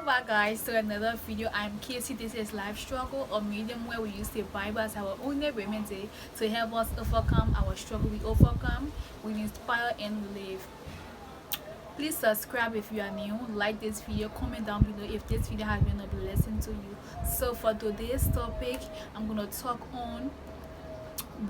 back, guys, to another video. I'm Casey. This is Life Struggle, a medium where we use the Bible as our only remedy to help us overcome our struggle. We overcome, we inspire, and live. Please subscribe if you are new, like this video, comment down below if this video has been a blessing to you. So for today's topic, I'm gonna talk on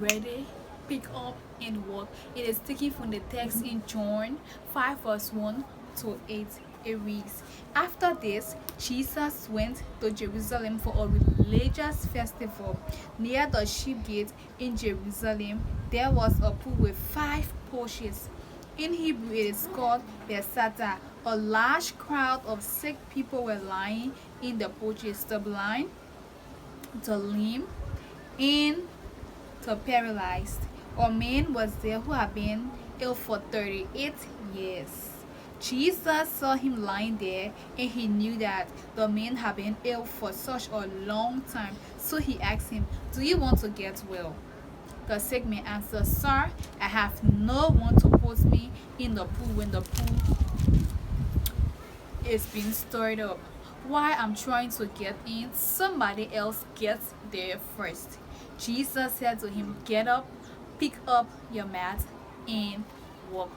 ready, pick up, and walk. It is taken from the text in John 5 verse 1 to 8. It reads, after this, Jesus went to Jerusalem for a religious festival. Near the sheep gate in Jerusalem, there was a pool with 5 porches. In Hebrew, it is called Bethesda. A large crowd of sick people were lying in the porches, the blind, the lame, and the paralyzed. A man was there who had been ill for 38 years. Jesus saw him lying there, and he knew that the man had been ill for such a long time. So he asked him, do you want to get well? The sick man answered, sir, I have no one to put me in the pool when the pool is being stirred up. While I'm trying to get in, somebody else gets there first. Jesus said to him, get up, pick up your mat, and walk.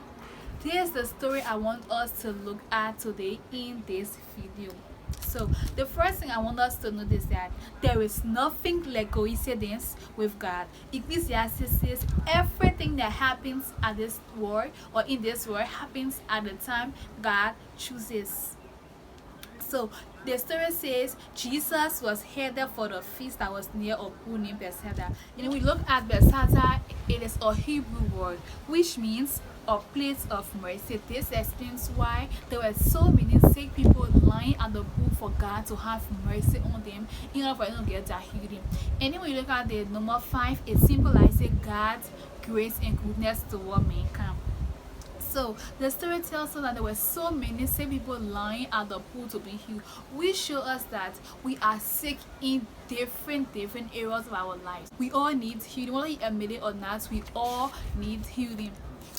Here's the story I want us to look at today in this video. So the first thing I want us to notice that there is nothing like coincidence with God. Ecclesiastes says everything that happens at this world or in this world happens at the time God chooses. So the story says Jesus was headed for the feast that was near a pool named Bethesda. And we look at Bethesda, it is a Hebrew word which means a place of mercy. This explains why there were so many sick people lying at the pool for God to have mercy on them in order for them to get their healing. And then when you look at the number 5, it symbolizes God's grace and goodness toward mankind. So the story tells us that there were so many sick people lying at the pool to be healed, which show us that we are sick in different areas of our lives. We all need healing, whether you admit it or not. We all need healing.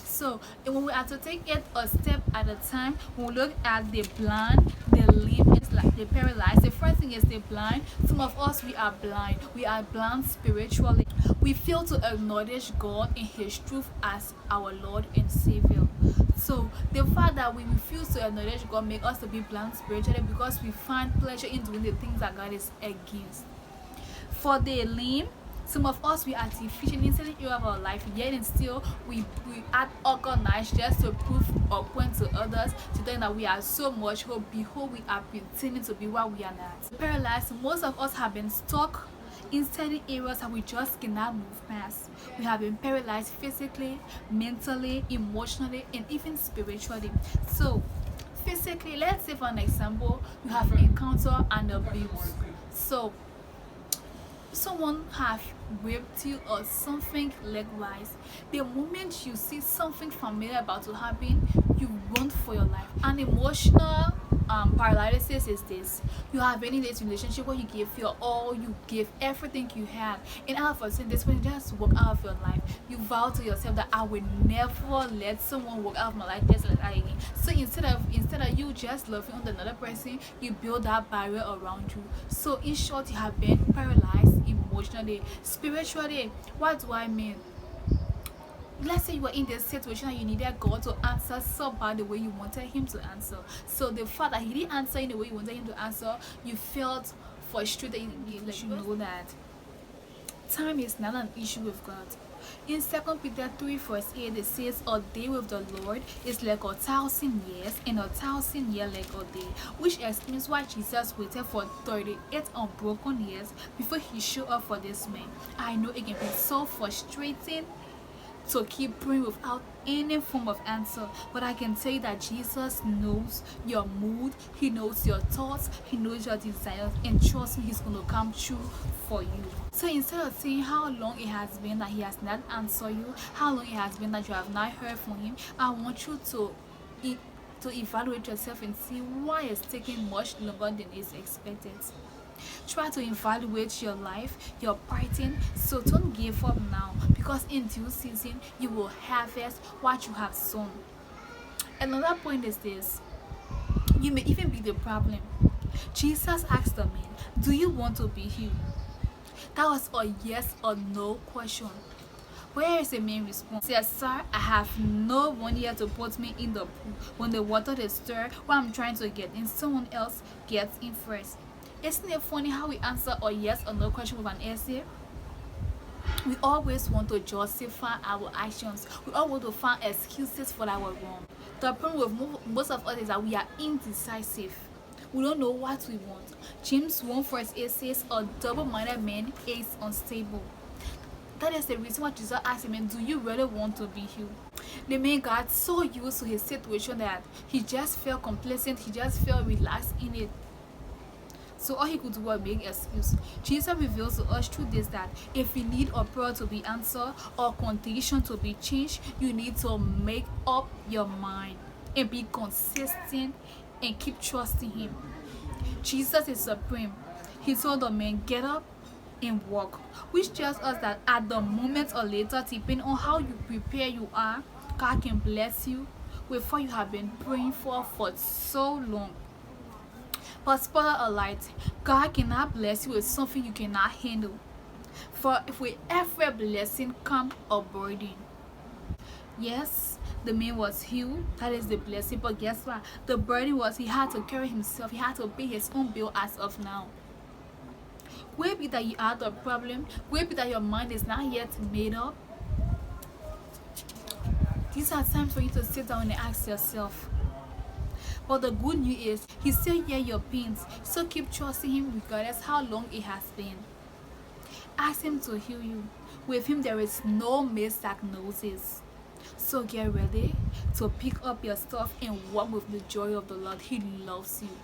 So when we are to take it a step at a time, when we look at the blind, the lame, it's like the paralyzed. The first thing is the blind. Some of us, we are blind. We are blind spiritually. We fail to acknowledge God and His truth as our Lord and Savior. So the fact that we refuse to acknowledge God makes us to be blind spiritually because we find pleasure in doing the things that God is against. For the lame, some of us, we are deficient in certain area of our life, yet and still we act organized just to prove or point to others to think that we are so much hope. Behold, we are pretending to be what we are not. Paralyzed, most of us have been stuck in certain areas that we just cannot move past. We have been paralyzed physically, mentally, emotionally, and even spiritually. So physically, let's say for an example, you have encountered an abuse. So someone have raped you or something likewise. The moment you see something familiar about to happen, you run for your life. An emotional paralysis is this: you have been in this relationship where you give your all, you give everything you have, and all of a sudden this one just walk out of your life. You vow to yourself that I will never let someone walk out of my life just like that again. So instead of you just loving on another person, you build that barrier around you. So in short, you have been paralyzed emotionally, spiritually. What do I mean? Let's say you were in this situation and you needed God to answer somebody the way you wanted Him to answer. So the fact that He didn't answer in the way you wanted Him to answer, you felt frustrated. You know that time is not an issue with God. In 2 Peter 3 verse 8, it says, a day with the Lord is like 1,000 years, and 1,000 years like a day, which explains why Jesus waited for 38 unbroken years before He showed up for this man. I know it can be so frustrating to keep praying without any form of answer, but I can tell you that Jesus knows your mood, He knows your thoughts, He knows your desires, and trust me, He's going to come true for you. So instead of saying how long it has been that He has not answered you, how long it has been that you have not heard from Him, I want you to evaluate yourself and see why it's taking much longer than is expected. Try to evaluate your life, your pattern. So don't give up now, because in due season you will harvest what you have sown. Another point is this: you may even be the problem. Jesus asked the man, "Do you want to be healed?" That was a yes or no question. Where is the main response? He said, "Sir, I have no one here to put me in the pool. When the water is stirred, when I'm trying to get in, someone else gets in first." Isn't it funny how we answer a yes or no question with an essay? We always want to justify our actions. We always want to find excuses for our wrong. The problem with most of us is that we are indecisive. We don't know what we want. James 1 verse 8 says, "A double-minded man is unstable." That is the reason why Jesus asked him, "Do you really want to be healed?" The man got so used to his situation that he just felt complacent, he just felt relaxed in it. So all he could do was make excuse. Jesus reveals to us through this that if you need a prayer to be answered or condition to be changed, you need to make up your mind and be consistent and keep trusting him. Jesus is supreme. He told the man, "Get up and walk," which tells us that at the moment or later, depending on how you prepare you are, God can bless you with what you have been praying for so long. But spoiler alert, God cannot bless you with something you cannot handle. For if with every blessing come a burden. Yes, the man was healed, that is the blessing, but guess what? The burden was he had to carry himself, he had to pay his own bill as of now. Could it be that you are the problem? Could it be that your mind is not yet made up? These are times for you to sit down and ask yourself. But the good news is, he still hears your pains, so keep trusting him regardless how long it has been. Ask him to heal you. With him there is no misdiagnosis. So get ready to pick up your stuff and walk with the joy of the Lord. He loves you.